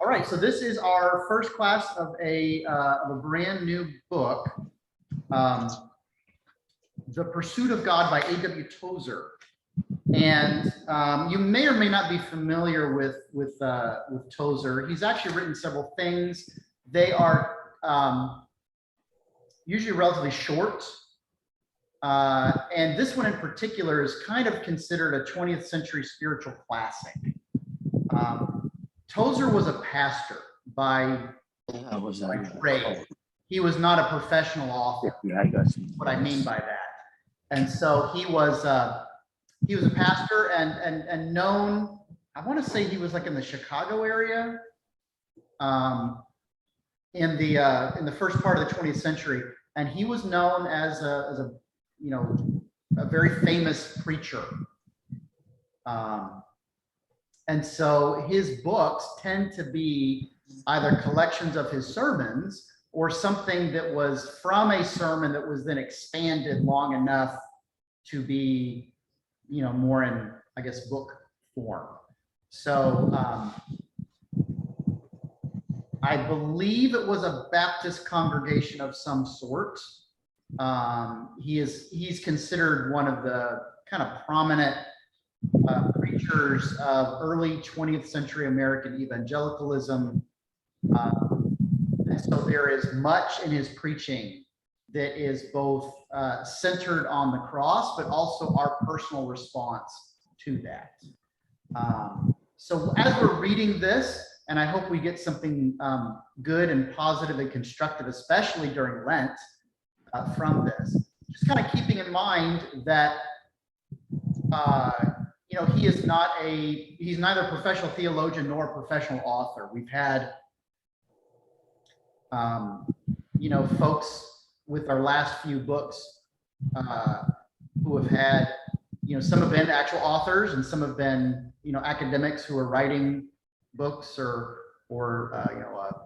All right, so this is our first class of a brand new book, The Pursuit of God by A.W. Tozer. And you may or may not be familiar with Tozer. He's actually written several things. They are usually relatively short. And this one in particular is kind of considered a 20th century spiritual classic. Tozer was a pastor by trade. He was not a professional author. What I mean by that. And so he was a pastor and known, I want to say he was like in the Chicago area in the first part of the 20th century. And he was known as a very famous preacher. And so his books tend to be either collections of his sermons or something that was from a sermon that was then expanded long enough to be, more in, I guess, book form. So I believe it was a Baptist congregation of some sort. He's considered one of the kind of prominent preachers of early 20th century American evangelicalism. And so there is much in his preaching that is both centered on the cross, but also our personal response to that. So as we're reading this, and I hope we get something good and positive and constructive, especially during Lent, from this, just kind of keeping in mind that he's neither a professional theologian nor a professional author. We've had folks with our last few books who have had, some have been actual authors and some have been, academics who are writing books or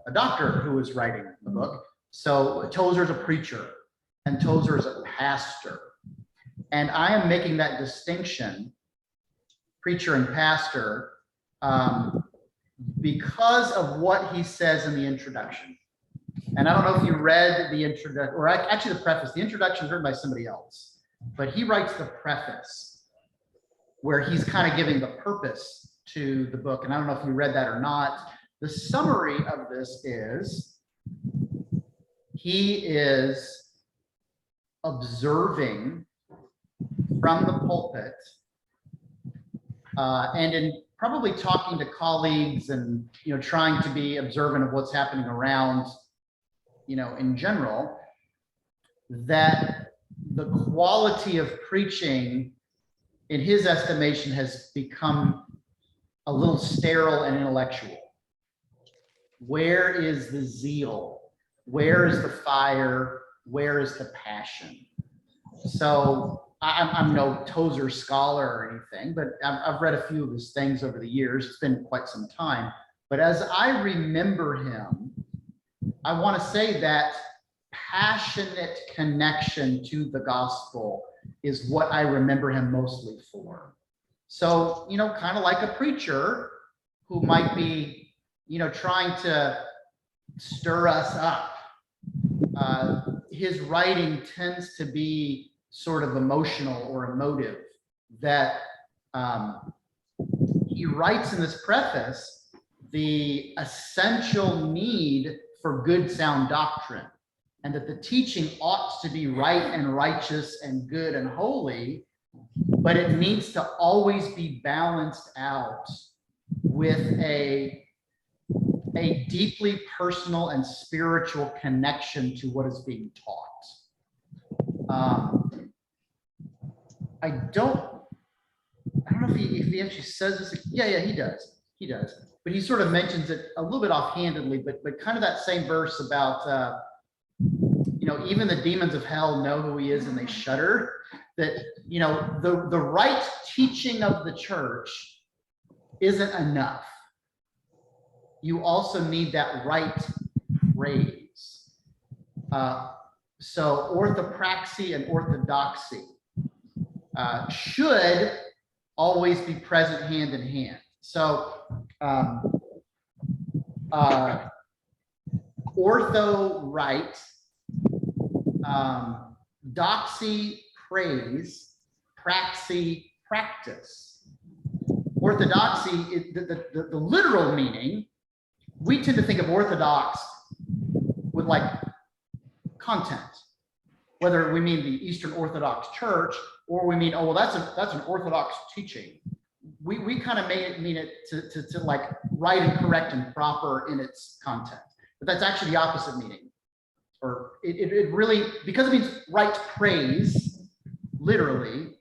a doctor who is writing the book. So Tozer's a preacher and Tozer is a pastor. And I am making that distinction, preacher and pastor, because of what he says in the introduction. And I don't know if you read the introduction, or actually the preface. The introduction is written by somebody else, but he writes the preface where he's kind of giving the purpose to the book. And I don't know if you read that or not. The summary of this is he is observing from the pulpit and in probably talking to colleagues and trying to be observant of what's happening around in general, that the quality of preaching in his estimation has become a little sterile and intellectual. Where is the zeal? Where is the fire? Where is the passion? So I'm no Tozer scholar or anything, but I've read a few of his things over the years. It's been quite some time. But as I remember him, I want to say that passionate connection to the gospel is what I remember him mostly for. So, kind of like a preacher who might be, trying to stir us up. His writing tends to be sort of emotional or emotive, that he writes in this preface the essential need for good sound doctrine, and that the teaching ought to be right and righteous and good and holy, but it needs to always be balanced out with a deeply personal and spiritual connection to what is being taught. I don't know if he actually says this. Yeah, he does. But he sort of mentions it a little bit offhandedly, but kind of that same verse about, even the demons of hell know who he is and they shudder. That, the right teaching of the church isn't enough. You also need that right praise. So orthopraxy and orthodoxy should always be present hand in hand. So ortho, right, doxy, praise, praxy, practice. Orthodoxy, the literal meaning, we tend to think of orthodox with like content, whether we mean the Eastern Orthodox Church or we mean, oh, well, that's an Orthodox teaching. We kind of mean it to like right and correct and proper in its content, but that's actually the opposite meaning. Or it really, because it means right praise, literally,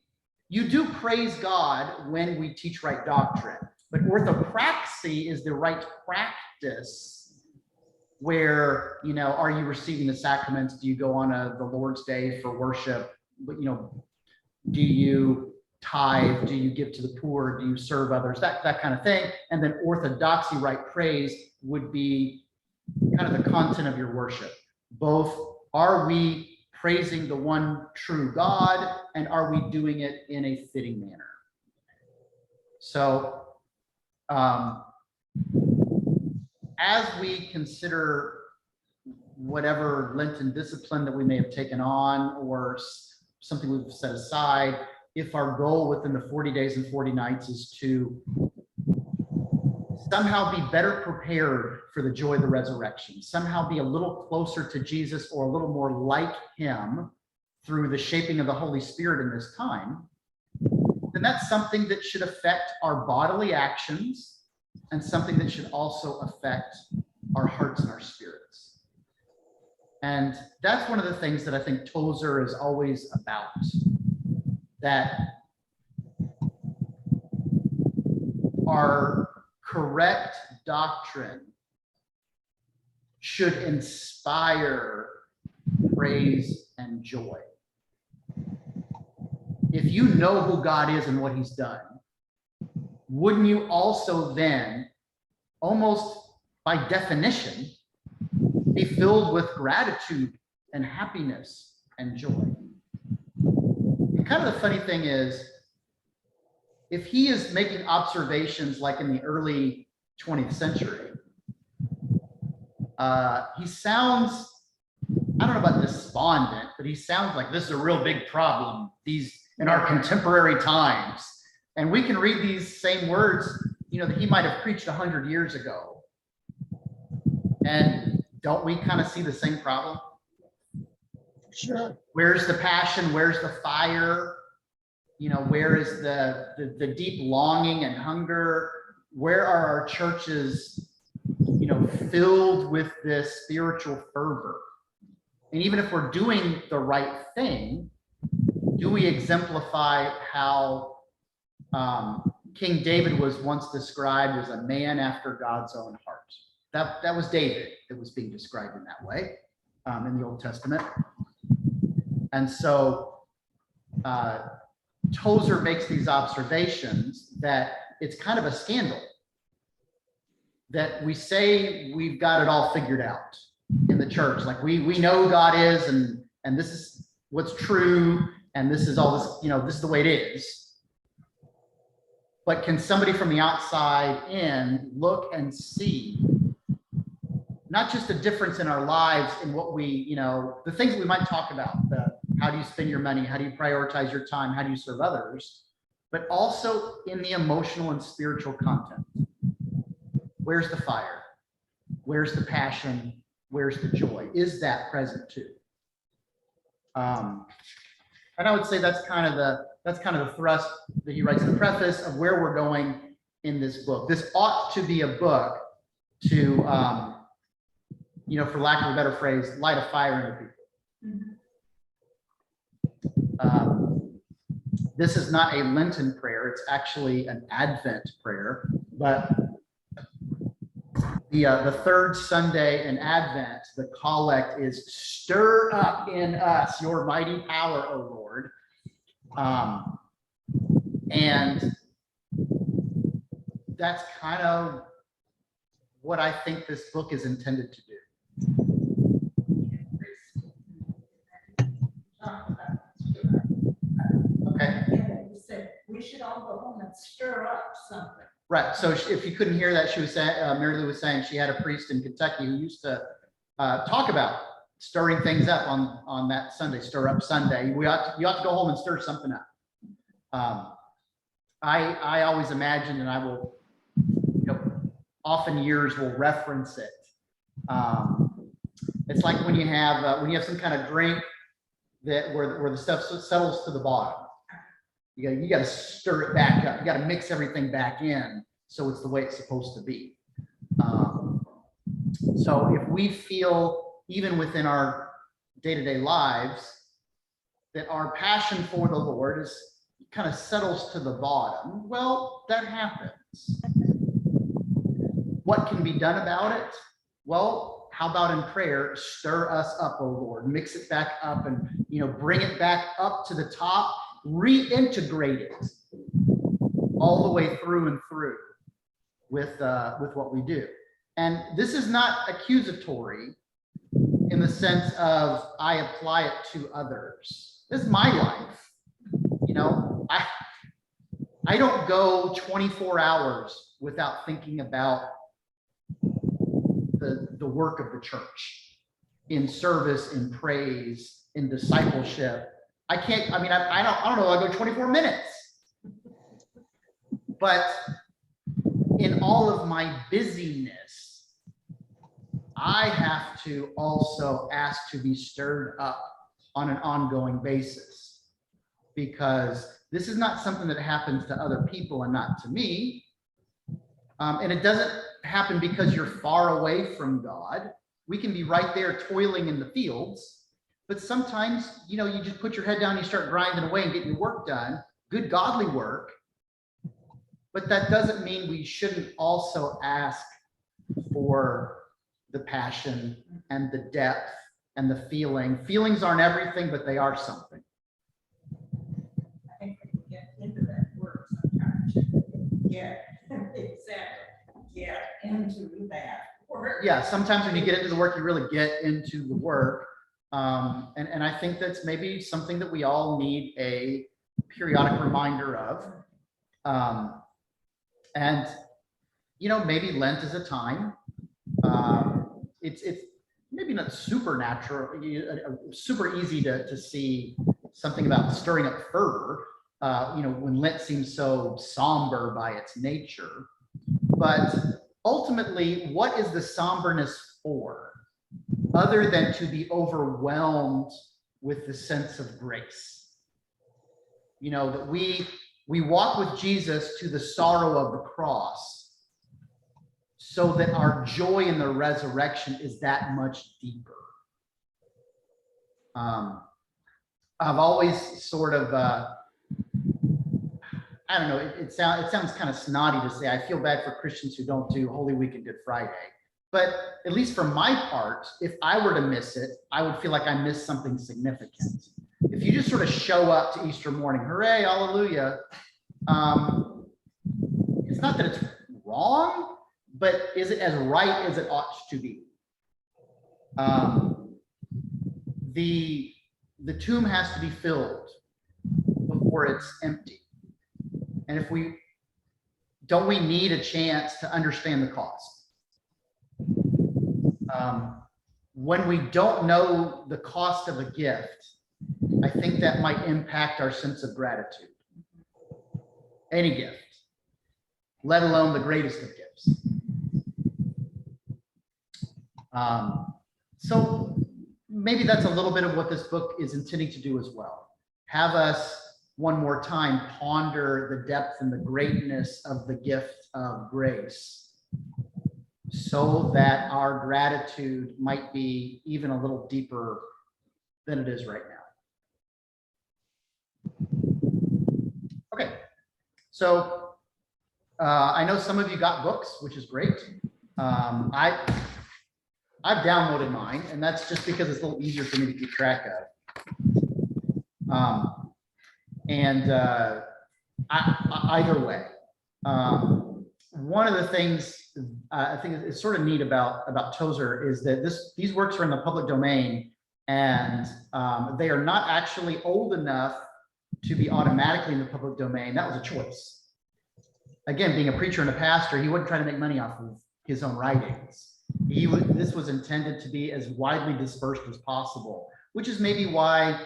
you do praise God when we teach right doctrine, but orthopraxy is the right practice where, you know, are you receiving the sacraments? Do you go on the Lord's Day for worship? You know, do you tithe? Do you give to the poor? Do you serve others? That kind of thing. And then orthodoxy, right praise, would be kind of the content of your worship. Both, are we praising the one true God, and are we doing it in a fitting manner? So as we consider whatever Lenten discipline that we may have taken on or something we've set aside, if our goal within the 40 days and 40 nights is to somehow be better prepared for the joy of the resurrection, somehow be a little closer to Jesus or a little more like him through the shaping of the Holy Spirit in this time, then that's something that should affect our bodily actions and something that should also affect our hearts and our spirits. And that's one of the things that I think Tozer is always about, that our correct doctrine should inspire praise and joy. If you know who God is and what he's done, wouldn't you also then, almost by definition, be filled with gratitude and happiness and joy? And kind of the funny thing is, if he is making observations like in the early 20th century, he sounds, I don't know about despondent, but he sounds like this is a real big problem in our contemporary times. And we can read these same words, you know, that he might have preached 100 years ago. And don't we kind of see the same problem? Sure. Where's the passion? Where's the fire? You know, where is the deep longing and hunger? Where are our churches, you know, filled with this spiritual fervor? And even if we're doing the right thing, do we exemplify how King David was once described as a man after God's own heart? That was David that was being described in that way in the Old Testament. And so Tozer makes these observations that it's kind of a scandal that we say we've got it all figured out in the church. Like we know who God is, and this is what's true, and this is all this, you know, this is the way it is. But can somebody from the outside in look and see not just a difference in our lives in what we, you know, the things that we might talk about, how do you spend your money? How do you prioritize your time? How do you serve others? But also in the emotional and spiritual content. Where's the fire? Where's the passion? Where's the joy? Is that present too? And I would say that's kind of the thrust that he writes in the preface of where we're going in this book. This ought to be a book to, you know, for lack of a better phrase, light a fire into people. This is not a Lenten prayer. It's actually an Advent prayer. But the third Sunday in Advent, the collect is "Stir up in us your mighty power, O Lord." And that's kind of what I think this book is intended to do. Okay. You said we should all go home and stir up something. Right. So if you couldn't hear that, she was saying, Mary Lou was saying she had a priest in Kentucky who used to talk about stirring things up on that Sunday, stir up Sunday. You ought to go home and stir something up. I always imagined, and I will, often years will reference it. It's like when you have some kind of drink that where the stuff settles to the bottom. You got to stir it back up. You got to mix everything back in so it's the way it's supposed to be. So if we feel, even within our day-to-day lives, that our passion for the Lord kind of settles to the bottom, well, that happens. What can be done about it? Well, how about in prayer, stir us up, O Lord, mix it back up and, bring it back up to the top, reintegrate it all the way through and through with what we do. And this is not accusatory in the sense of I apply it to others. This is my life. I don't go 24 hours without thinking about the work of the church in service, in praise, in discipleship. I don't know, I go 24 minutes. But in all of my busyness, I have to also ask to be stirred up on an ongoing basis, because this is not something that happens to other people and not to me. And it doesn't happen because you're far away from God. We can be right there toiling in the fields, but sometimes, you just put your head down, you start grinding away and getting your work done, good godly work. But that doesn't mean we shouldn't also ask for the passion and the depth and the feeling. Feelings aren't everything, but they are something. I think we can get into that word sometimes. Get into that work. Yeah, sometimes when you get into the work, you really get into the work. And I think that's maybe something that we all need a periodic reminder of. And maybe Lent is a time. It's maybe not supernatural, super easy to see something about stirring up fervor, when Lent seems so somber by its nature. But ultimately, what is the somberness for, other than to be overwhelmed with the sense of grace? That we walk with Jesus to the sorrow of the cross, so that our joy in the resurrection is that much deeper. I've always sort of, I don't know, it sounds kind of snotty to say, I feel bad for Christians who don't do Holy Week and Good Friday. But at least for my part, if I were to miss it, I would feel like I missed something significant. If you just sort of show up to Easter morning, hooray, hallelujah, it's not that it's wrong, but is it as right as it ought to be? The tomb has to be filled before it's empty. And we need a chance to understand the cost. When we don't know the cost of a gift, I think that might impact our sense of gratitude. Any gift, let alone the greatest of gifts. So maybe that's a little bit of what this book is intending to do as well. Have us one more time ponder the depth and the greatness of the gift of grace, so that our gratitude might be even a little deeper than it is right now. Okay, so I know some of you got books, which is great. I've downloaded mine, and that's just because it's a little easier for me to keep track of. Either way, one of the things I think is sort of neat about Tozer is that these works are in the public domain, and they are not actually old enough to be automatically in the public domain. That was a choice. again, being a preacher and a pastor, he wasn't trying to make money off of his own writings. This was intended to be as widely dispersed as possible, which is maybe why,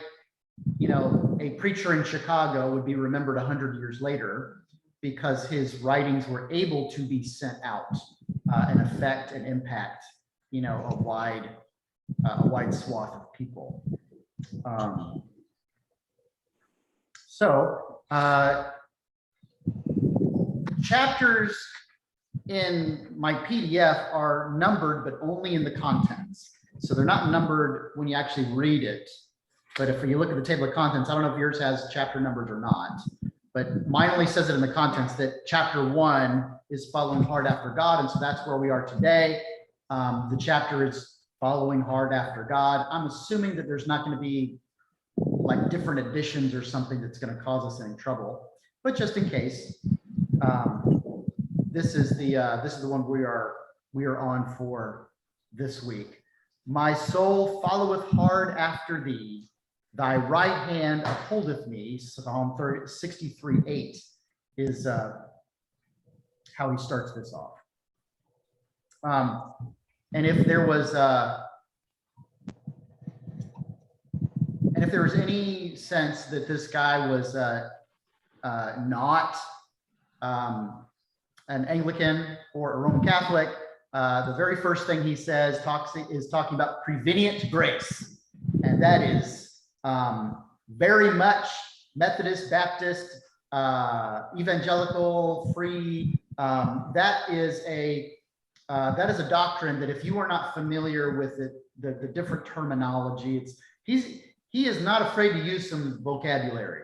a preacher in Chicago would be remembered 100 years later, because his writings were able to be sent out and affect and impact, a wide swath of people. Chapters in my PDF are numbered, but only in the contents. So they're not numbered when you actually read it. But if you look at the table of contents, I don't know if yours has chapter numbers or not, but mine only says it in the contents that chapter 1 is following hard after God. And so that's where we are today. The chapter is following hard after God. I'm assuming that there's not going to be like different editions or something that's going to cause us any trouble, but just in case, this is the one we are on for this week. My soul followeth hard after thee, thy right hand upholdeth me. Psalm 63:8 is how he starts this off. And if there was any sense that this guy was not an Anglican or a Roman Catholic, the very first thing he says is talking about prevenient grace, and that is very much Methodist, Baptist, evangelical, free. That is a doctrine that if you are not familiar with it, the different terminology, he is not afraid to use some vocabulary,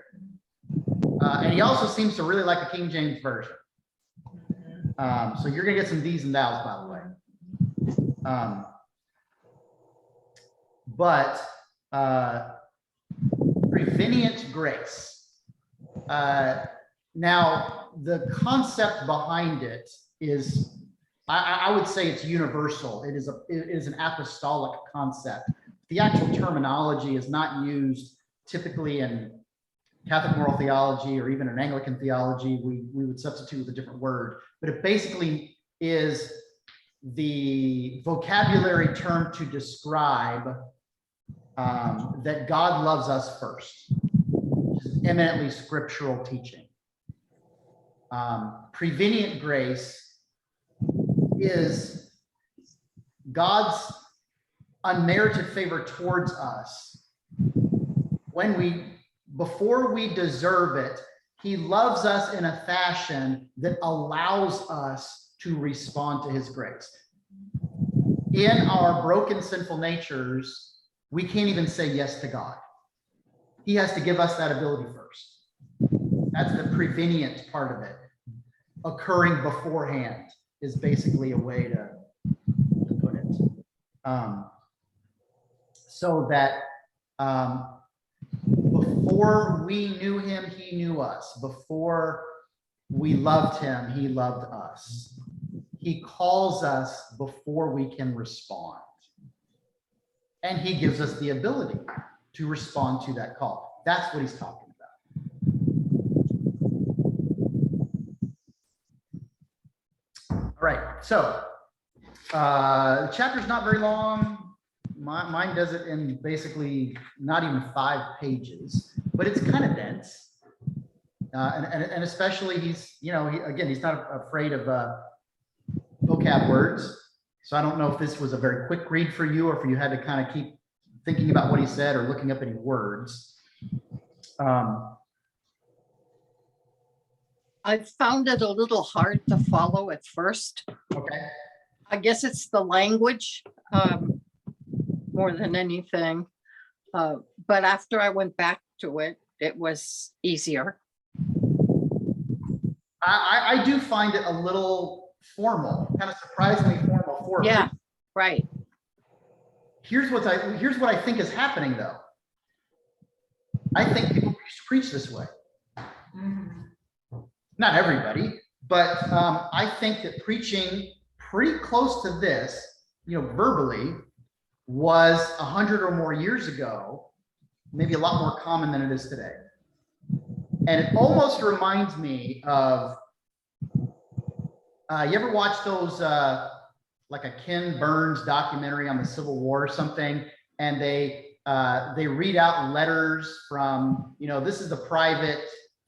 and he also seems to really like the King James version. So you're gonna get some D's and thous, by the way. But prevenient grace. Now, the concept behind it is, I would say it's universal. It is an apostolic concept. The actual terminology is not used typically in Catholic moral theology or even in Anglican theology. We would substitute with a different word, but it basically is the vocabulary term to describe that God loves us first, which is eminently scriptural teaching. Prevenient grace is God's unmerited favor towards us. Before we deserve it, he loves us in a fashion that allows us to respond to his grace. In our broken, sinful natures, we can't even say yes to God. He has to give us that ability first. That's the prevenient part of it. Occurring beforehand is basically a way to put it. So that before we knew him, he knew us. Before we loved him, he loved us. He calls us before we can respond. And he gives us the ability to respond to that call. That's what he's talking about. All right, so the chapter's not very long. Mine does it in basically not even 5 pages, but it's kind of dense. And especially he's not afraid of vocab words. So I don't know if this was a very quick read for you or if you had to kind of keep thinking about what he said or looking up any words. I found it a little hard to follow at first. Okay. I guess it's the language more than anything. But after I went back to it, it was easier. I do find it a little formal, kind of surprisingly formal for me. Yeah, right. Here's what I think is happening though. I think people used to preach this way. Not everybody, but I think that preaching pretty close to this, verbally, was 100 or more years ago, maybe a lot more common than it is today. And it almost reminds me of You ever watch those, like a Ken Burns documentary on the Civil War or something, and they read out letters from, this is the private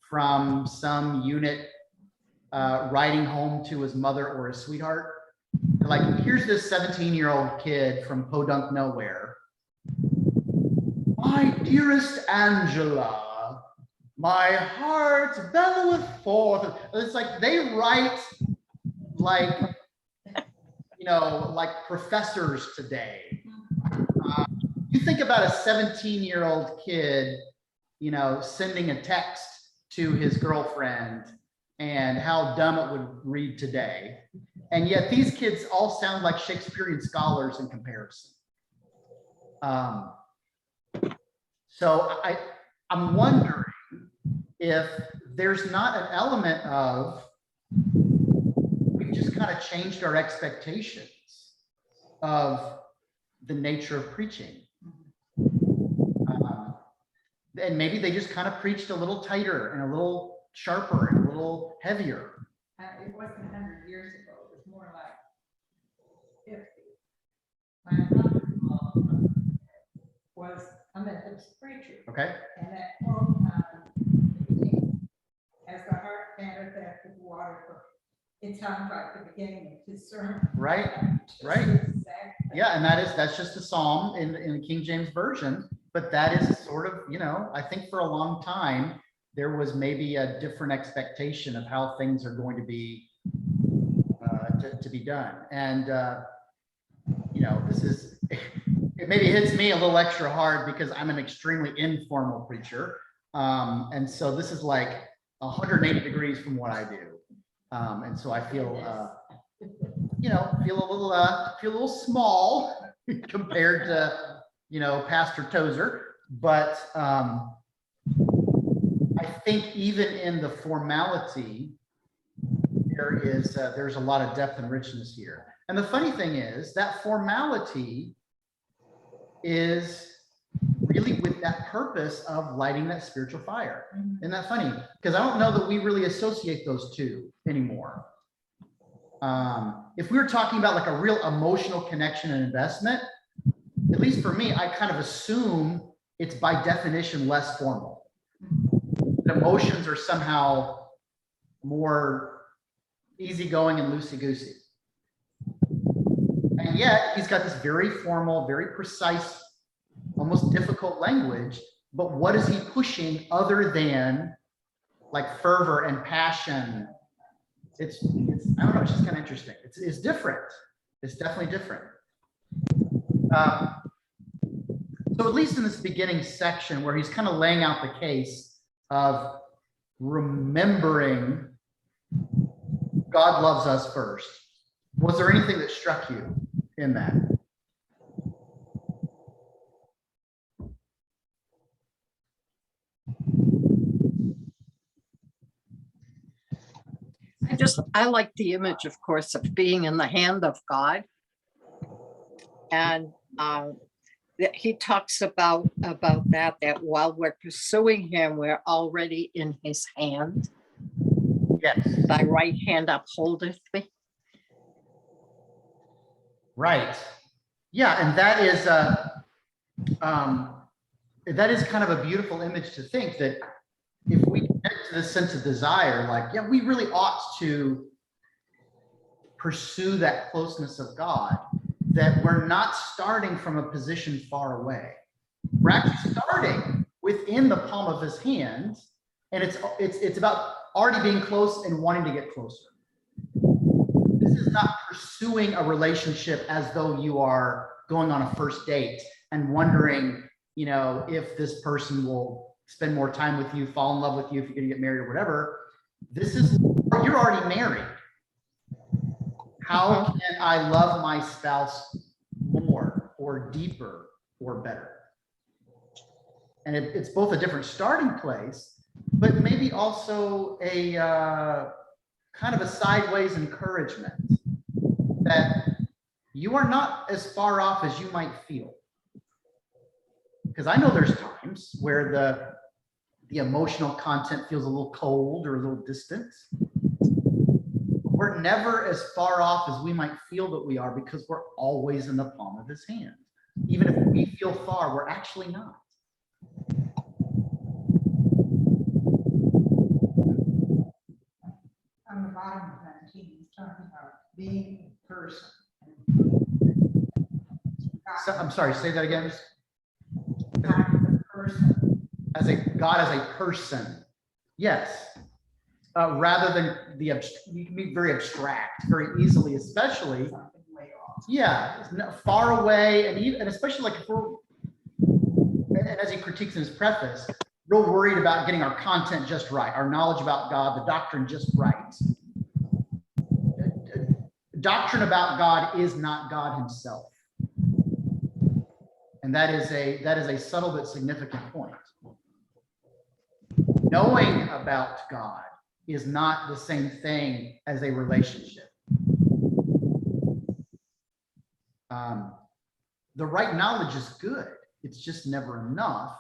from some unit writing home to his mother or his sweetheart. Like, here's this 17-year-old kid from Podunk nowhere. My dearest Angela, my heart belloweth forth. It's like they write like, like professors today. You think about a 17-year-old kid, sending a text to his girlfriend and how dumb it would read today. And yet these kids all sound like Shakespearean scholars in comparison. So I'm wondering if there's not an element of we've just kind of changed our expectations of the nature of preaching. And maybe they just kind of preached a little tighter and a little sharper and a little heavier. It wasn't 100 years ago, it was more like 50. My mother-in-law was a Methodist preacher. Okay. And that quote, as the heart panteth after the water brook, it sounds like the beginning of his sermon. Right, right. Yeah, and that's just a psalm in the King James Version, but that is sort of, I think for a long time, there was maybe a different expectation of how things are going to be done. And, this is, it maybe hits me a little extra hard because I'm an extremely informal preacher. And so this is like 180 degrees from what I do. And so I feel, feel a little small compared to, Pastor Tozer, but I think even in the formality, there's a lot of depth and richness here. And the funny thing is that formality is really with that purpose of lighting that spiritual fire. Isn't that funny? Because I don't know that we really associate those two anymore. If we were talking about like a real emotional connection and investment, at least for me, I kind of assume it's by definition less formal. The emotions are somehow more easygoing and loosey-goosey. And yet he's got this very formal, very precise, almost difficult language. But what is he pushing other than like fervor and passion? It's I don't know, it's just kind of interesting. It's different. It's definitely different. So at least in this beginning section where he's kind of laying out the case of remembering God loves us first, was there anything that struck you in that? I like the image, of course, of being in the hand of God. And that he talks about that while we're pursuing him, we're already in his hand. Yes. Thy right hand upholdeth me. Right. Yeah, and that is kind of a beautiful image to think that if we get to this sense of desire, like, yeah, we really ought to pursue that closeness of God, that we're not starting from a position far away. We're actually starting within the palm of his hand, and it's about already being close and wanting to get closer. This is not pursuing a relationship as though you are going on a first date and wondering, if this person will spend more time with you, fall in love with you, if you're going to get married or whatever. This is, you're already married. How can I love my spouse more or deeper or better? And it's both a different starting place, but maybe also a kind of a sideways encouragement that you are not as far off as you might feel. Because I know there's times where the emotional content feels a little cold or a little distant. we're never as far off as we might feel that we are, because we're always in the palm of his hand. Even if we feel far, we're actually not. On the bottom of 19, he's talking about being a person. So, I'm sorry, say that again. God is a person. As a God as a person, yes. Rather than you can be very abstract, very easily, especially. Something way off. Yeah, far away, and especially like if we're, and as he critiques in his preface, real worried about getting our content just right, our knowledge about God, the doctrine just right. Doctrine about God is not God himself. And that is a subtle but significant point. Knowing about God is not the same thing as a relationship. The right knowledge is good. It's just never enough.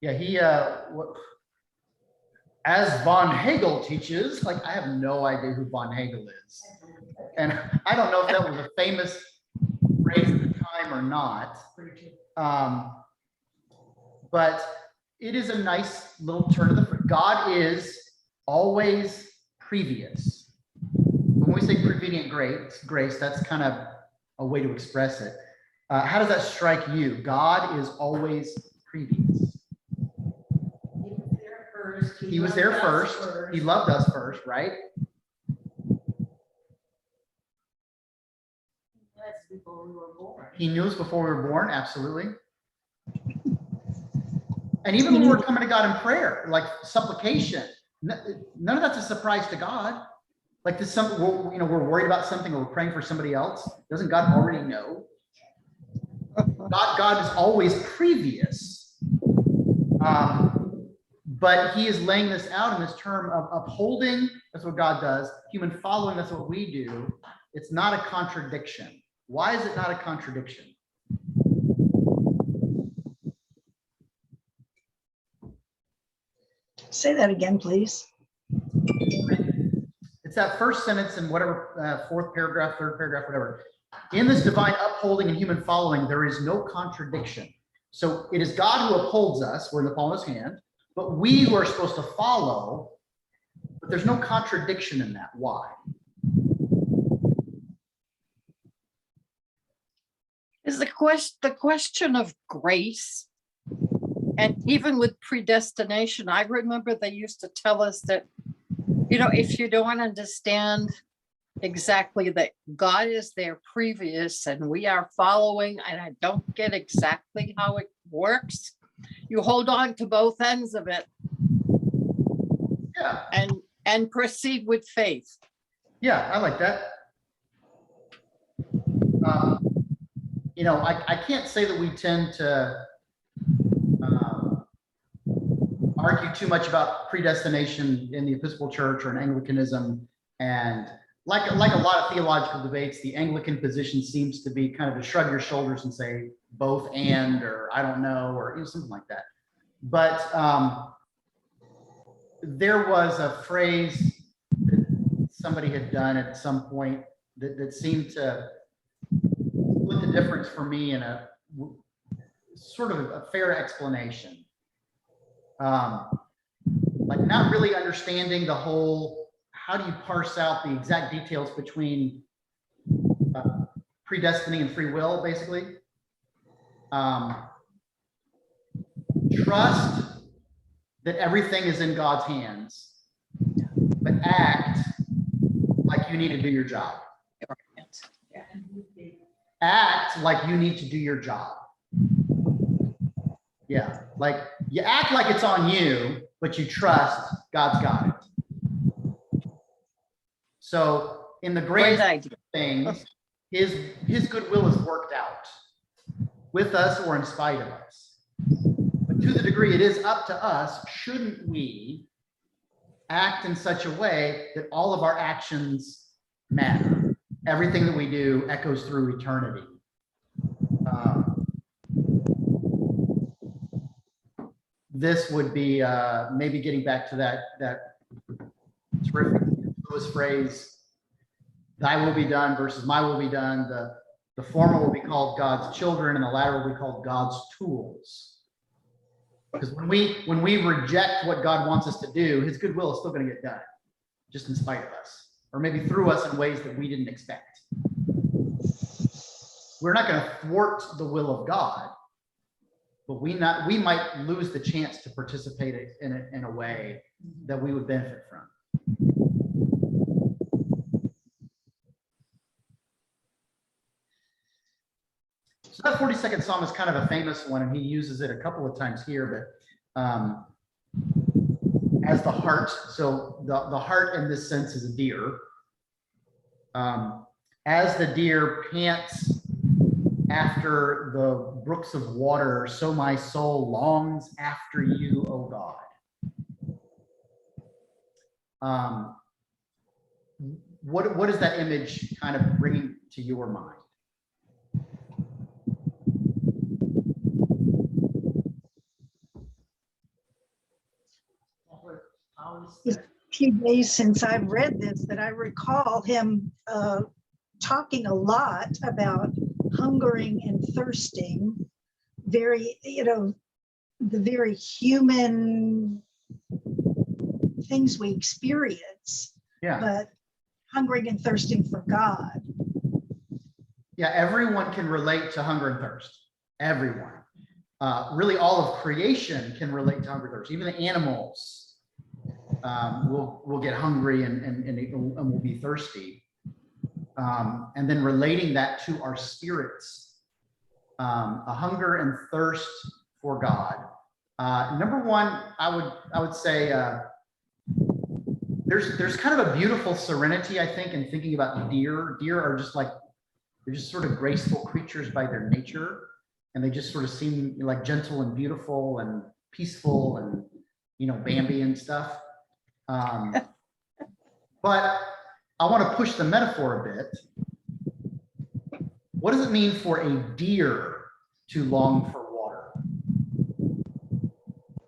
Yeah, as von Hegel teaches, like I have no idea who von Hegel is. And I don't know if that was a famous phrase at the time or not. But it is a nice little turn of the God is always previous. When we say prevenient grace, that's kind of a way to express it. How does that strike you? God is always previous. He was there first. He loved us first, right? That's before we were born. He knew us before we were born, absolutely. And even when we're coming to God in prayer, like supplication, none of that's a surprise to God. Like this, we're worried about something or we're praying for somebody else. Doesn't God already know? God is always previous. But he is laying this out in this term of upholding, that's what God does. Human following, that's what we do. It's not a contradiction. Why is it not a contradiction? Say that again, please. It's that first sentence in whatever, fourth paragraph, third paragraph, whatever. In this divine upholding and human following, there is no contradiction. So it is God who upholds us, we're in the palm of his hand, but we who are supposed to follow, but there's no contradiction in that. Why? Is the question of grace, and even with predestination, I remember they used to tell us that, if you don't understand exactly that God is there previous and we are following, and I don't get exactly how it works, you hold on to both ends of it. Yeah. And proceed with faith. Yeah, I like that. I can't say that we tend to argue too much about predestination in the Episcopal Church or in Anglicanism. And like a lot of theological debates, the Anglican position seems to be kind of to shrug your shoulders and say both and, or I don't know, or something like that. But there was a phrase that somebody had done at some point that seemed to put the difference for me in a sort of a fair explanation. Like not really understanding the whole, how do you parse out the exact details between predestiny and free will, basically. Trust that everything is in God's hands, but act like you need to do your job. Act like you need to do your job. Yeah, like you act like it's on you, but you trust God's got it. So in the grand scheme of things, his goodwill is worked out with us or in spite of us. But to the degree it is up to us, shouldn't we act in such a way that all of our actions matter? Everything that we do echoes through eternity. this would be maybe getting back to that terrific Lewis phrase, thy will be done versus my will be done. The former will be called God's children and the latter will be called God's tools. Because when we reject what God wants us to do, his good will is still going to get done, just in spite of us, or maybe through us in ways that we didn't expect. We're not going to thwart the will of God, but we might lose the chance to participate in it in a way that we would benefit from. So that 42nd Psalm is kind of a famous one, and he uses it a couple of times here, but as the heart, so the heart in this sense is a deer. As the deer pants after the brooks of water, so my soul longs after you, O God. What is that image kind of bringing to your mind? It's a few days since I've read this that I recall him talking a lot about hungering and thirsting, very, the very human things we experience, Yeah. but hungering and thirsting for God. Yeah, everyone can relate to hunger and thirst. Everyone. Really, all of creation can relate to hunger and thirst. Even the animals will get hungry and will be thirsty. And then relating that to our spirits, a hunger and thirst for God. Number one, I would say there's kind of a beautiful serenity, I think, in thinking about deer. Deer are just like, they're just sort of graceful creatures by their nature, and they just sort of seem like gentle and beautiful and peaceful and Bambi and stuff. But I want to push the metaphor a bit. What does it mean for a deer to long for water?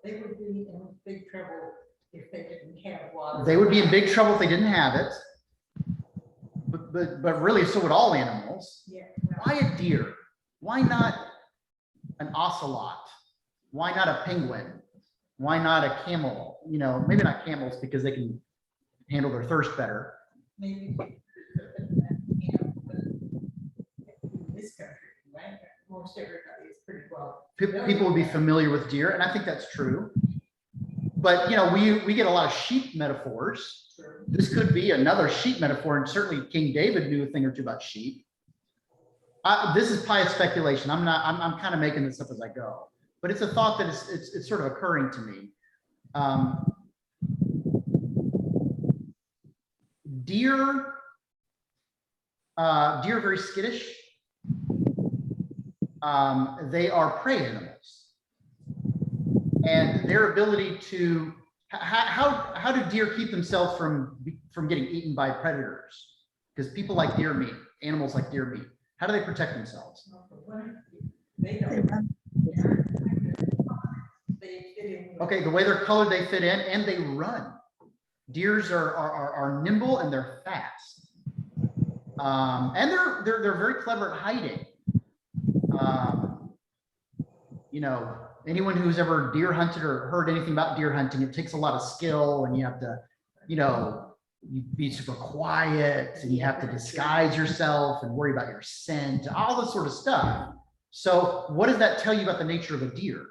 They would be in big trouble if they didn't have water. They would be in big trouble if they didn't have it. But really, so would all animals. Yeah. Why a deer? Why not an ocelot? Why not a penguin? Why not a camel? Maybe not camels because they can handle their thirst better. Maybe this country, right? Most everybody is pretty well. People would be familiar with deer, and I think that's true. But we get a lot of sheep metaphors. True. This could be another sheep metaphor, and certainly King David knew a thing or two about sheep. This is pious speculation. I'm kind of making this up as I go, but it's a thought that it's sort of occurring to me. Deer are very skittish. They are prey animals, and their ability to how do deer keep themselves from getting eaten by predators? Because people like deer meat, animals like deer meat. How do they protect themselves? They They don't. run. They fit in. Okay, the way they're colored, they fit in, and they run. Deers are nimble and they're fast, and they're very clever at hiding. Anyone who's ever deer hunted or heard anything about deer hunting, it takes a lot of skill, and you have to, you be super quiet, and you have to disguise yourself and worry about your scent, all this sort of stuff. So what does that tell you about the nature of a deer?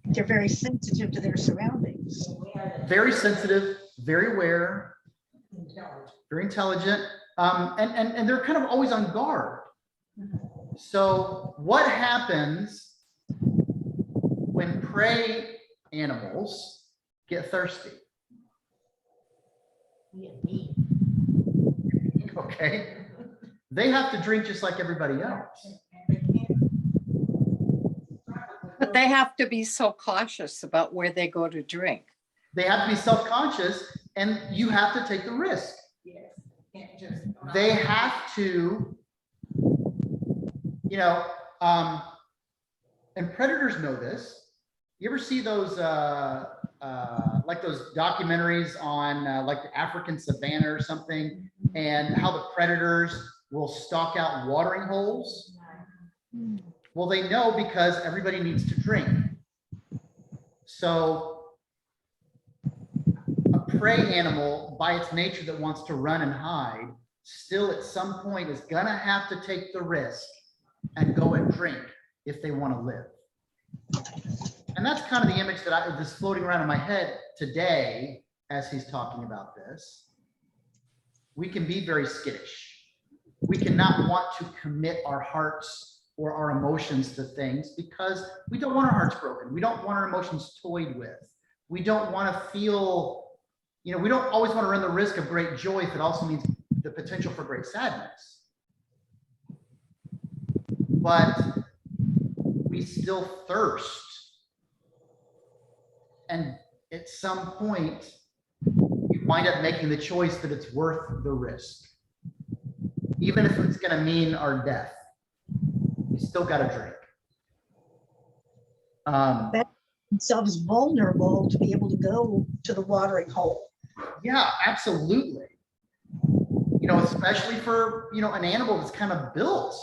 They're very sensitive to their surroundings. Very sensitive, very aware, very intelligent, and they're kind of always on guard. So what happens when prey animals get thirsty? Okay, they have to drink just like everybody else. But they have to be so cautious about where they go to drink. They have to be self-conscious, and you have to take the risk. Yes. Can't just. They have to You know, and predators know this. You ever see those like those documentaries on like the African savannah or something, and how the predators will stalk out watering holes? Well, they know because everybody needs to drink. So a prey animal, by its nature that wants to run and hide, still at some point is gonna have to take the risk and go and drink if they want to live. And that's kind of the image that is floating around in my head today as he's talking about this. We can be very skittish. We cannot want to commit our hearts or our emotions to things because we don't want our hearts broken. We don't want our emotions toyed with. We don't want to feel, you know, we don't always want to run the risk of great joy if it also means the potential for great sadness. But we still thirst. And at some point, we wind up making the choice that it's worth the risk. Even if it's going to mean our death, we still got to drink. Themselves vulnerable to be able to go to the watering hole. Yeah, absolutely. You know, especially for, you know, an animal that's kind of built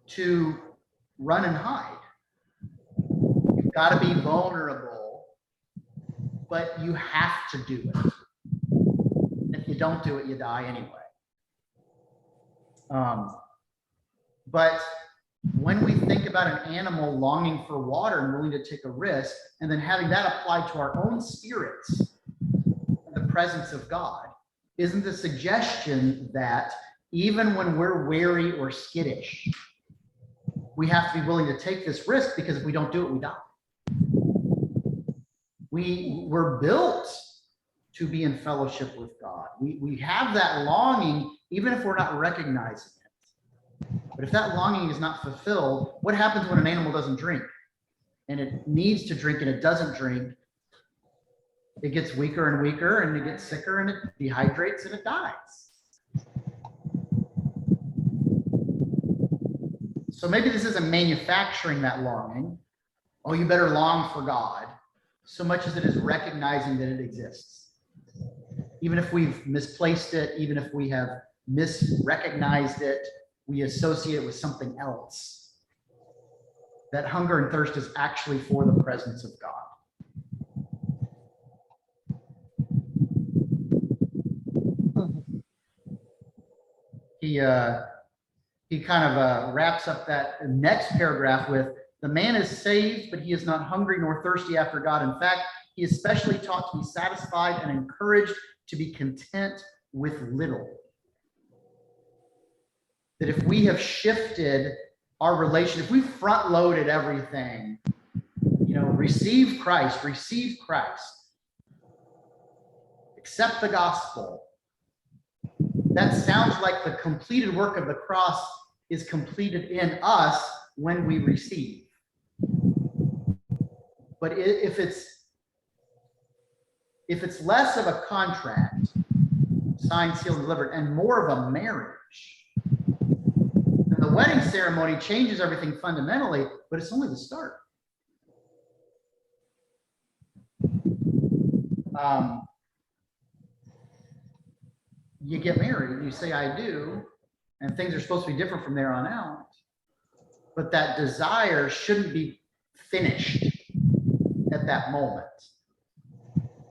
to run and hide. You've got to be vulnerable, but you have to do it. If you don't do it, you die anyway. But when we think about an animal longing for water and willing to take a risk, and then having that applied to our own spirits, in the presence of God, isn't the suggestion that even when we're wary or skittish, we have to be willing to take this risk, because if we don't do it, we die. We're built to be in fellowship with God. We have that longing, even if we're not recognizing it. But if that longing is not fulfilled, what happens when an animal doesn't drink? And it needs to drink and it doesn't drink. It gets weaker and weaker, and it gets sicker, and it dehydrates, and it dies. So maybe this isn't manufacturing that longing. Oh, you better long for God, so much as it is recognizing that it exists. Even if we've misplaced it, even if we have misrecognized it, we associate it with something else. That hunger and thirst is actually for the presence of God. He kind of wraps up that next paragraph with, the man is saved, but he is not hungry nor thirsty after God. In fact, he is specially taught to be satisfied and encouraged to be content with little. That if we have shifted our relation, if we front loaded everything, you know, receive Christ, accept the gospel, that sounds like the completed work of the cross is completed in us when we receive. But if it's less of a contract, signed, sealed, and delivered, and more of a marriage, then the wedding ceremony changes everything fundamentally, but it's only the start. You get married, you say, I do, and things are supposed to be different from there on out. But that desire shouldn't be finished at that moment.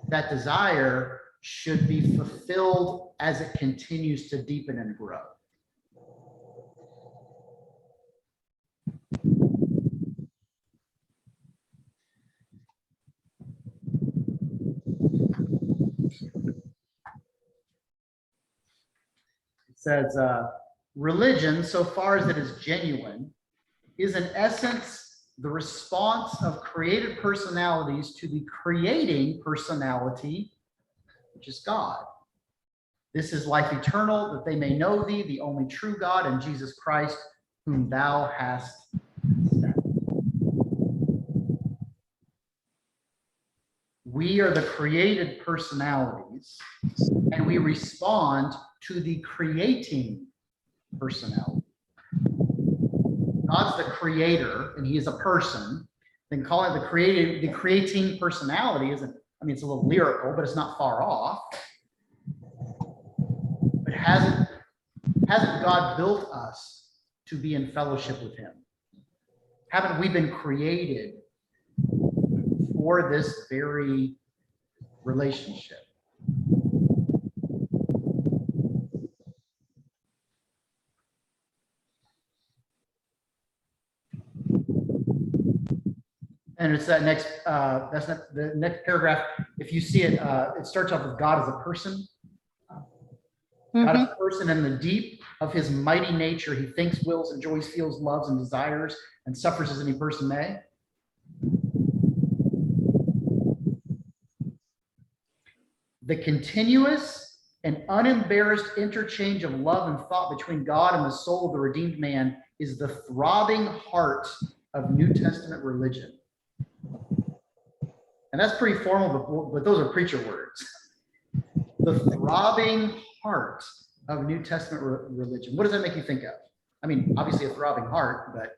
That desire should be fulfilled as it continues to deepen and grow. It says, religion, so far as it is genuine, is in essence the response of created personalities to the creating personality, which is God. This is life eternal, that they may know thee, the only true God, and Jesus Christ, whom thou hast sent. We are the created personalities, and we respond to the creating personality. God's the creator and he is a person, then calling it the creating personality isn't, I mean, it's a little lyrical, but it's not far off. But hasn't God built us to be in fellowship with him? Haven't we been created for this very relationship? And it's that next, that's not the next paragraph. If you see it, it starts off with God as a person. God is a person in the deep of his mighty nature. He thinks, wills, enjoys, feels, loves, and desires, and suffers as any person may. The continuous and unembarrassed interchange of love and thought between God and the soul of the redeemed man is the throbbing heart of New Testament religion. And that's pretty formal, but those are preacher words. The throbbing heart of New Testament religion. What does that make you think of? I mean, obviously a throbbing heart, but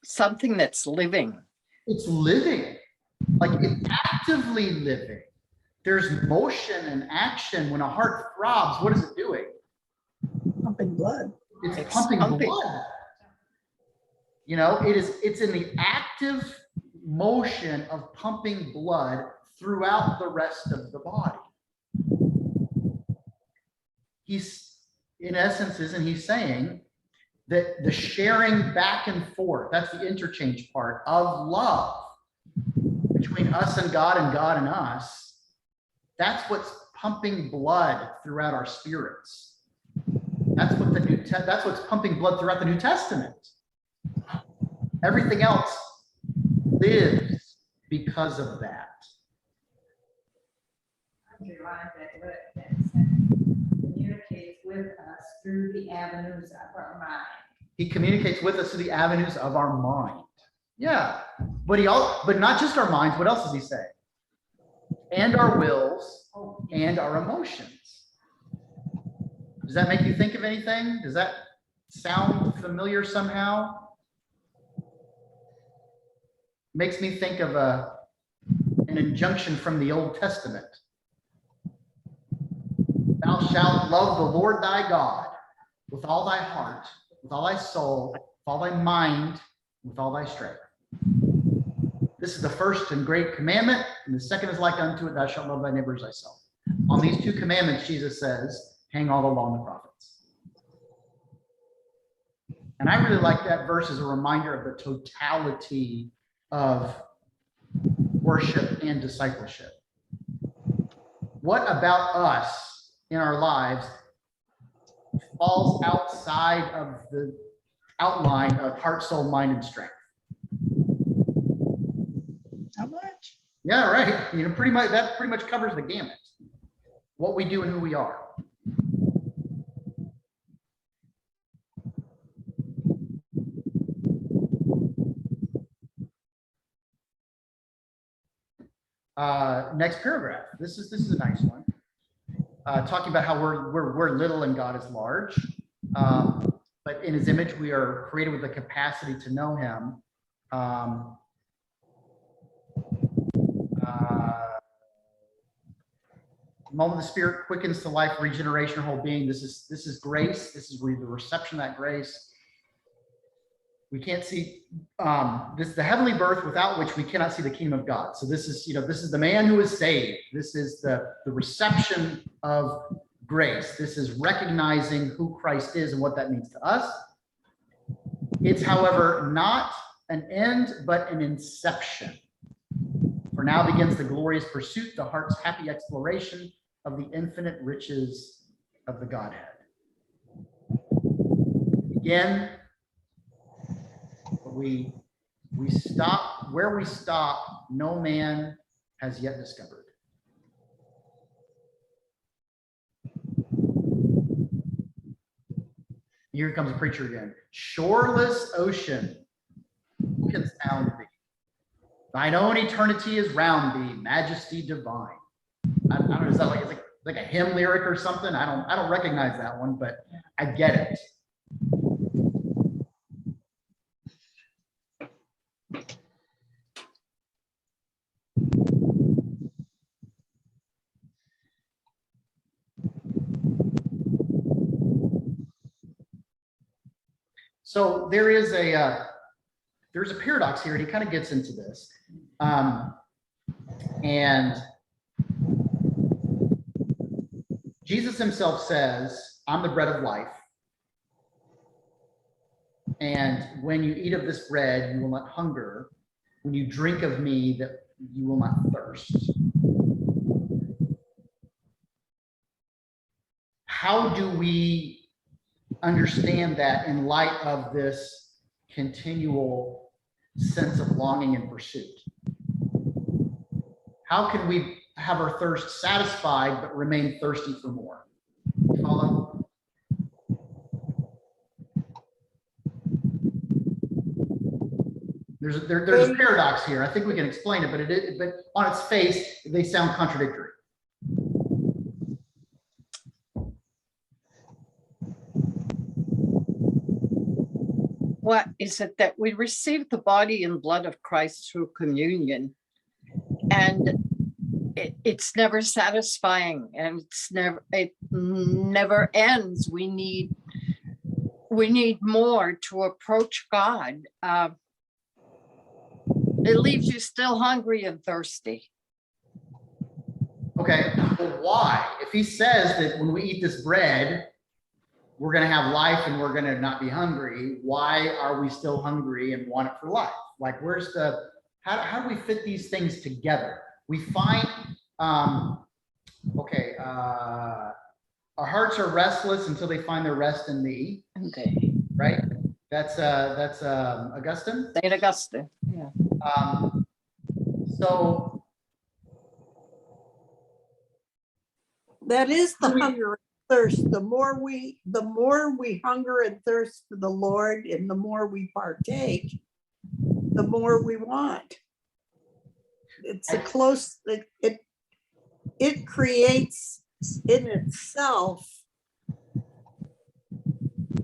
something that's living. It's living, like it's actively living. There's motion and action. When a heart throbs, what is it doing? Pumping blood. It's pumping blood. You know, it's in the active motion of pumping blood throughout the rest of the body. He's, in essence, isn't he saying that the sharing back and forth, that's the interchange part of love between us and God and us, that's what's pumping blood throughout our spirits. That's what that's what's pumping blood throughout the New Testament. Everything else lives because of that. Underline that what it communicates with us through the avenues of our mind. He communicates with us through the avenues of our mind. Yeah, but not just our minds. What else does he say? And our wills and our emotions. Does that make you think of anything? Does that sound familiar somehow? Makes me think of an injunction from the Old Testament. Thou shalt love the Lord thy God with all thy heart, with all thy soul, with all thy mind, with all thy strength. This is the first and great commandment, and the second is like unto it, thou shalt love thy neighbor as thyself. On these two commandments, Jesus says, hang all the law and the prophets. And I really like that verse as a reminder of the totality of worship and discipleship. What about us in our lives falls outside of the outline of heart, soul, mind, and strength? How much? Yeah, right. You know, that pretty much covers the gamut. What we do and who we are. Next paragraph. This is a nice one. Talking about how we're little and God is large. But in his image, we are created with the capacity to know him. The moment the Spirit quickens to life, regeneration, whole being. This is grace. This is the reception of that grace. We can't see this is the heavenly birth without which we cannot see the kingdom of God. So this is the man who is saved. This is the reception of grace. This is recognizing who Christ is and what that means to us. It's, however, not an end, but an inception. For now begins the glorious pursuit, the heart's happy exploration of the infinite riches of the Godhead. Again, we stop where we stop, no man has yet discovered. Here comes a preacher again. Shoreless ocean, who can sound thee? Thine own eternity is round thee, majesty divine. I don't know, is that like a hymn lyric or something? I don't recognize that one, but I get it. So there's a paradox here, and he kind of gets into this. And Jesus himself says, I'm the bread of life. And when you eat of this bread, you will not hunger. When you drink of me, that you will not thirst. How do we understand that in light of this continual sense of longing and pursuit? How can we have our thirst satisfied but remain thirsty for more? Follow? There's a paradox here. I think we can explain it, but on its face, they sound contradictory. What is it that we receive the body and blood of Christ through communion, and it's never satisfying, and it never ends. We need more to approach God. It leaves you still hungry and thirsty. Okay, well, why? If he says that when we eat this bread, we're going to have life and we're going to not be hungry, why are we still hungry and want it for life? Like, where's the, how do we fit these things together? We find, our hearts are restless until they find their rest in thee. Okay. Right? That's Augustine. Saint Augustine. Yeah. So that is the hunger and thirst. The more we hunger and thirst for the Lord, and the more we partake, the more we want. It's a close, it creates in itself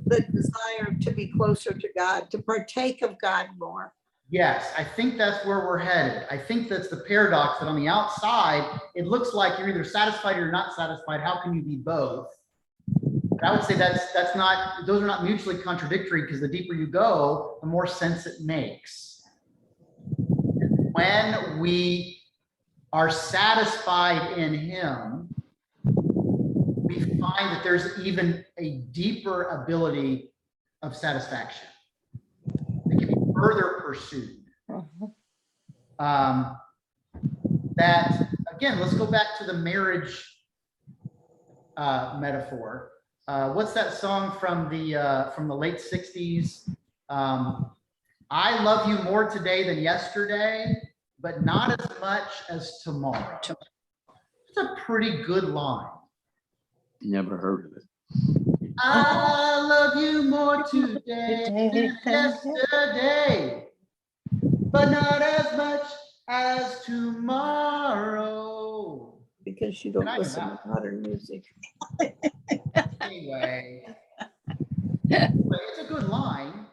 the desire to be closer to God, to partake of God more. yes, I think that's where we're headed. I think that's the paradox, that on the outside, it looks like you're either satisfied or not satisfied. How can you be both? But I would say that's not, those are not mutually contradictory, because the deeper you go, the more sense it makes. When we are satisfied in him, we find that there's even a deeper ability of satisfaction that can be further pursued. That, again, let's go back to the marriage metaphor. What's that song from the late 60s? I love you more today than yesterday, but not as much as tomorrow. It's a pretty good line. Never heard of it. I love you more today than yesterday, but not as much as tomorrow. Because you don't And I listen know. to modern music. Anyway, it's a good line.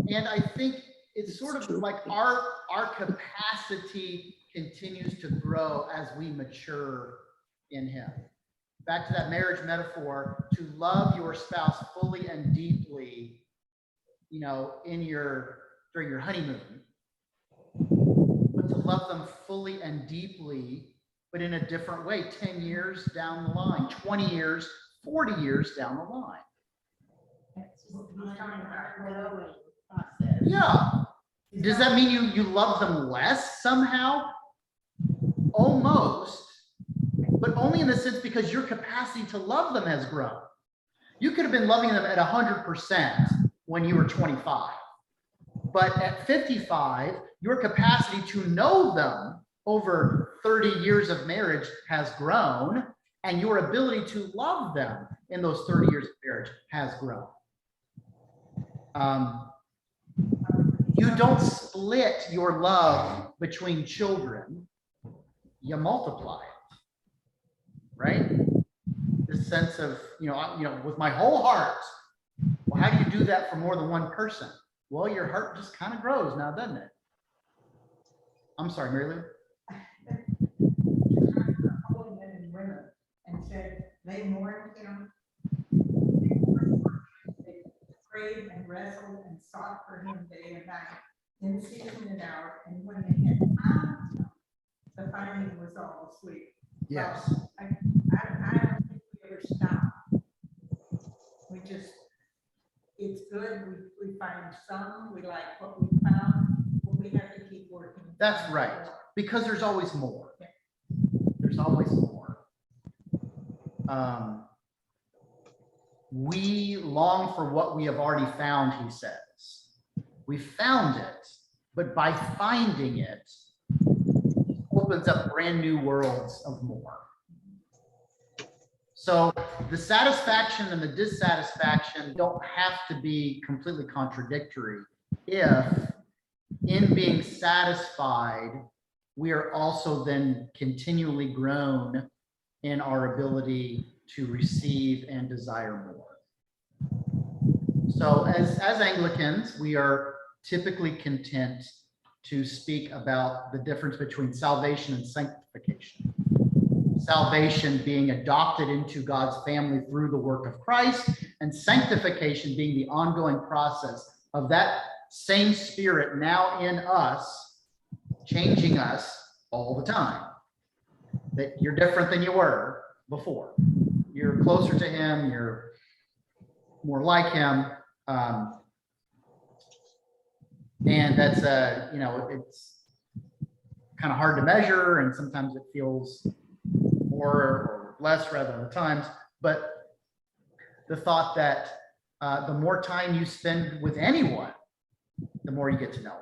And I think it's sort of like our capacity continues to grow as we mature in him. Back to that marriage metaphor, to love your spouse fully and deeply, during your honeymoon, but to love them fully and deeply, but in a different way, 10 years down the line, 20 years, 40 years down the line. Yeah. Does that mean you love them less somehow? Almost, but only in the sense because your capacity to love them has grown. You could have been loving them at 100% when you were 25, but at 55, your capacity to know them over 30 years of marriage has grown, and your ability to love them in those 30 years of marriage has grown. You don't split your love between children, you multiply it, right? This sense of, with my whole heart. Well, how do you do that for more than one person? Well, your heart just kind of grows now, doesn't it? I'm sorry, Mary Lou. Holy men and women, and said they mourned him. prayed and wrestled and sought for him day and night, in season and out, and when they had found him, the finding was all asleep. Yes. I don't think we ever stop. We just, it's good, we find some, we like what we found, but we have to keep working. That's right. Because there's always more. There's always more. We long for what we have already found, he says. We found it, but by finding it, opens up brand new worlds of more. So the satisfaction and the dissatisfaction don't have to be completely contradictory if in being satisfied, we are also then continually grown in our ability to receive and desire more. So as Anglicans, we are typically content to speak about the difference between salvation and sanctification. Salvation being adopted into God's family through the work of Christ, and sanctification being the ongoing process of that same Spirit now in us, changing us all the time. That you're different than you were before. You're closer to him, you're more like him. And that's, it's kind of hard to measure, and sometimes it feels more or less rather than times. But the thought that the more time you spend with anyone, the more you get to know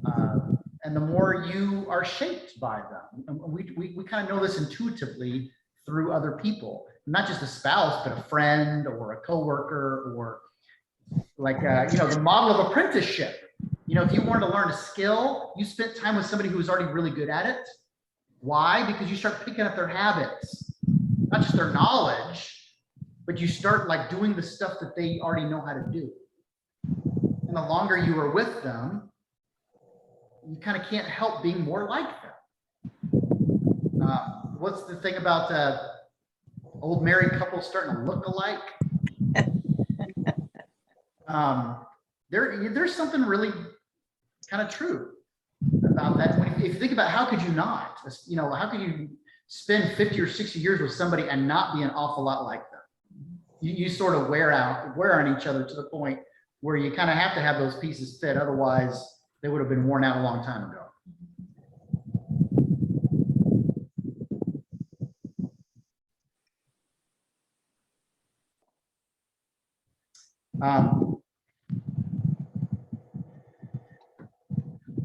them. And the more you are shaped by them. And we kind of know this intuitively through other people, not just a spouse, but a friend or a coworker, or like, the model of apprenticeship. If you wanted to learn a skill, you spent time with somebody who was already really good at it. Why? Because you start picking up their habits, not just their knowledge, but you start like doing the stuff that they already know how to do. And the longer you are with them, you kind of can't help being more like them. What's the thing about old married couples starting to look alike? There's something really kind of true about that. If you think about how could you not, how could you spend 50 or 60 years with somebody and not be an awful lot like them? You sort of wear on each other to the point where you kind of have to have those pieces fit. Otherwise, they would have been worn out a long time ago.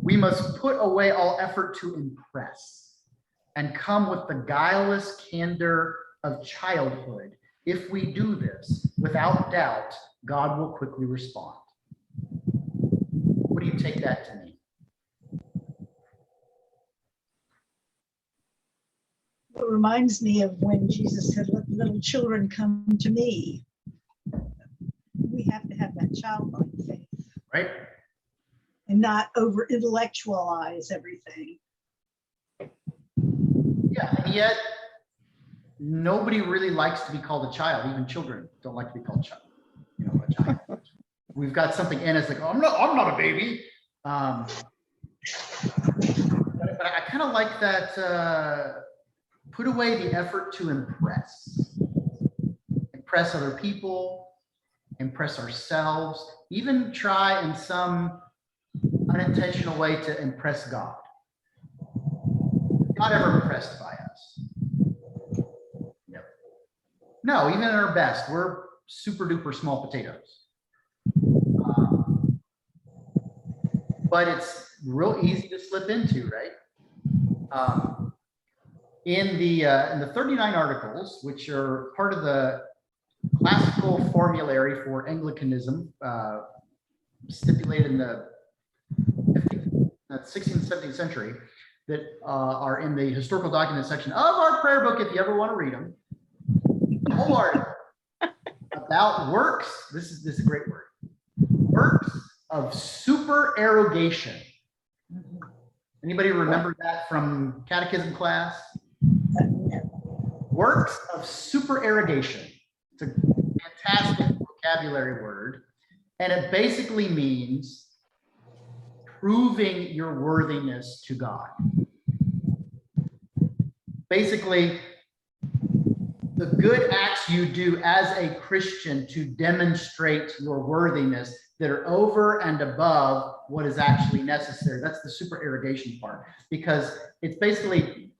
We must put away all effort to impress and come with the guileless candor of childhood. If we do this, without doubt, God will quickly respond. What do you take that to mean? It reminds me of when Jesus said, "Let little children come to me." We have to have that childlike faith, Right? and not over intellectualize everything. Yeah, and yet nobody really likes to be called a child. Even children don't like to be called a child. A child. We've got something in us like, oh, I'm not a baby. But I kind of like that. Put away the effort to impress other people, impress ourselves, even try in some unintentional way to impress God. Not ever impressed by us. Yep. No, even at our best, we're super duper small potatoes. But it's real easy to slip into, right? In the 39 articles, which are part of the classical formulary for Anglicanism, stipulated in the 16th, 17th century, that are in the historical document section of our prayer book, if you ever want to read them. The whole article about works, this is a great word, works of supererogation. Anybody remember that from catechism class? Works of supererogation. It's a fantastic vocabulary word, and it basically means proving your worthiness to God. Basically, the good acts you do as a Christian to demonstrate your worthiness that are over and above what is actually necessary. That's the supererogation part, because it's basically,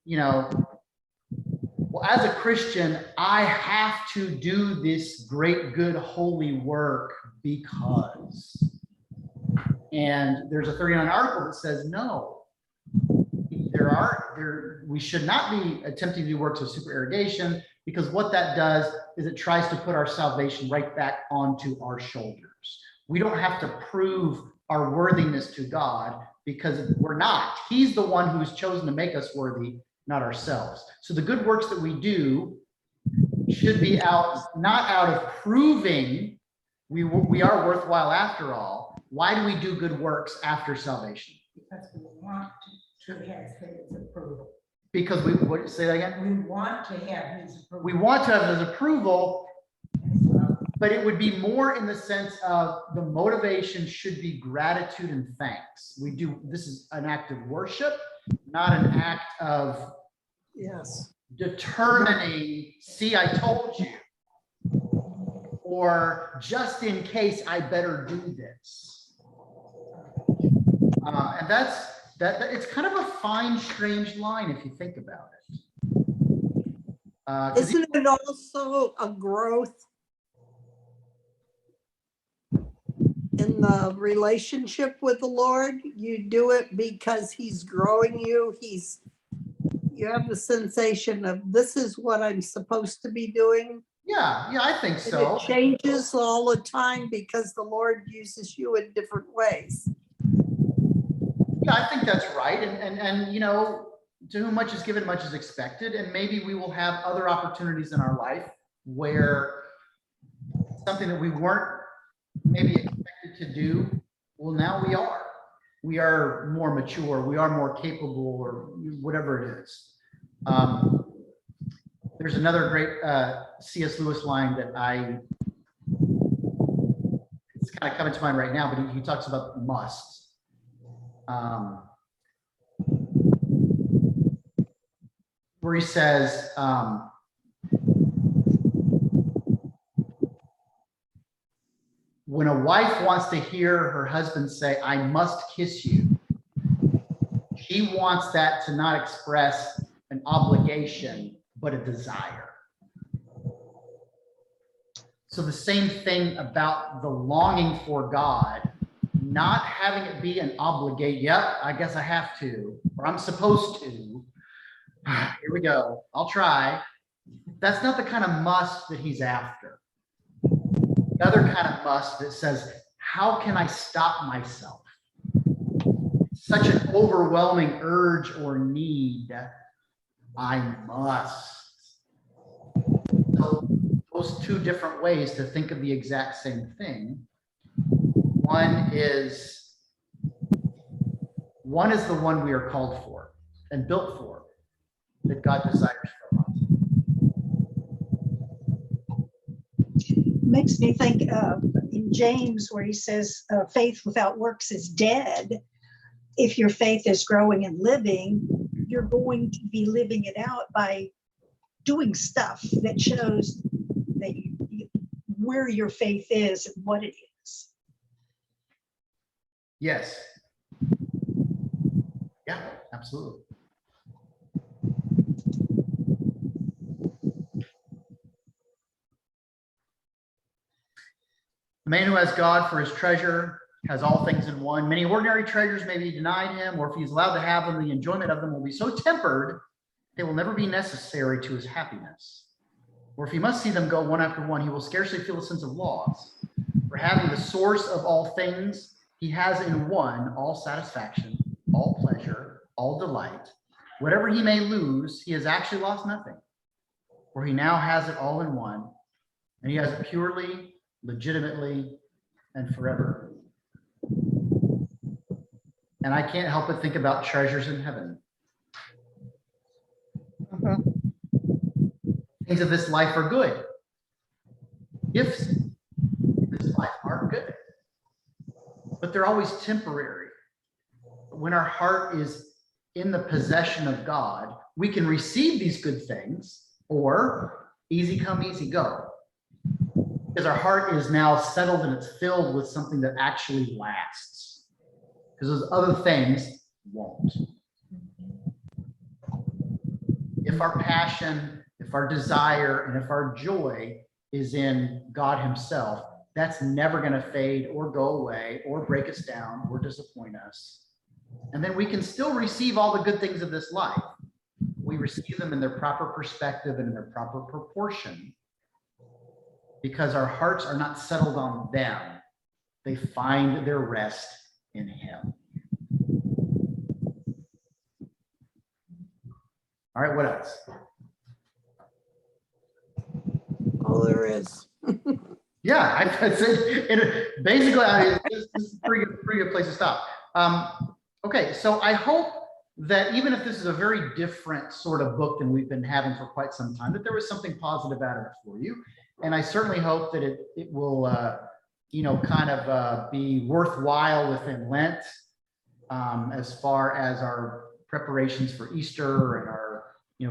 well, as a Christian, I have to do this great, good, holy work because. And there's a 39 article that says, no, we should not be attempting to do works of supererogation, because what that does is it tries to put our salvation right back onto our shoulders. We don't have to prove our worthiness to God, because we're not. He's the one who's chosen to make us worthy, not ourselves. So the good works that we do should be not out of proving we are worthwhile after all. Why do we do good works after salvation? Because we want to have his approval. Because say that again? We want to have his approval. We want to have his approval, So, but it would be more in the sense of the motivation should be gratitude and thanks. This is an act of worship, not an act of Yes. determining, see, I told you, or just in case I better do this. And it's kind of a fine, strange line if you think about it. Isn't it also a growth in the relationship with the Lord? You do it because he's growing you. You have the sensation of, this is what I'm supposed to be doing. Yeah, I think And so. it changes all the time because the Lord uses you in different ways. Yeah, I think that's right. And to whom much is given, much is expected. And maybe we will have other opportunities in our life where something that we weren't maybe expected to do, well, now we are. We are more mature, we are more capable, or whatever it is. There's another great C.S. Lewis line that it's kind of coming to mind right now, but he talks about must. Where he says, when a wife wants to hear her husband say, I must kiss you, she wants that to not express an obligation, but a desire. So the same thing about the longing for God, not having it be an obligation. Yep, I guess I have to, or I'm supposed to. Here we go. I'll try. That's not the kind of must that he's after. The other kind of must that says, how can I stop myself? Such an overwhelming urge or need. I must. So those two different ways to think of the exact same thing. One is the one we are called for and built for, that God desires from us. Makes me think of in James where he says faith without works is dead. If your faith is growing and living, you're going to be living it out by doing stuff that shows that where your faith is and what it is. Yes. Yeah, absolutely. The man who has God for his treasure has all things in one. Many ordinary treasures may be denied him, or if he's allowed to have them, the enjoyment of them will be so tempered they will never be necessary to his happiness. Or if he must see them go one after one, he will scarcely feel a sense of loss. For having the source of all things, he has in one all satisfaction, all pleasure, all delight. Whatever he may lose, he has actually lost nothing. For he now has it all in one, and he has it purely, legitimately, and forever. And I can't help but think about treasures in heaven. Things of this life are good. Gifts, but they're always temporary. When our heart is in the possession of God, we can receive these good things, or easy come, easy go. Because our heart is now settled and it's filled with something that actually lasts. Because those other things won't. If our passion, if our desire, and if our joy is in God himself, that's never going to fade or go away or break us down or disappoint us. And then we can still receive all the good things of this life. We receive them in their proper perspective and in their proper proportion, because our hearts are not settled on them. They find their rest in him. All right, what else? All there is. Yeah, I said basically, this is a pretty good place to stop. Okay, so I hope that even if this is a very different sort of book than we've been having for quite some time, that there was something positive out of it for you. And I certainly hope that it will, kind of be worthwhile within Lent, as far as our preparations for Easter and our,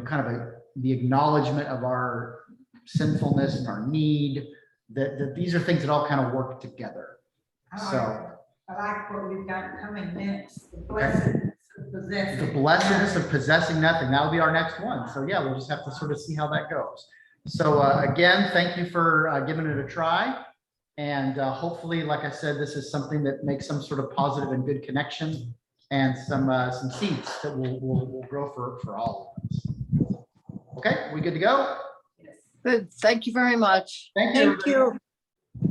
kind of the acknowledgement of our sinfulness and our need, that these are things that all kind of work together. So I like what we've got coming next, the blessedness of possessing. the blessedness of possessing nothing, that'll be our next one. So yeah, we'll just have to sort of see how that goes. So again, thank you for giving it a try. And hopefully, like I said, this is something that makes some sort of positive and good connection, and some seeds that will grow for all of us. Okay, we good to go? Good. Thank you very much. Thank you. Thank you.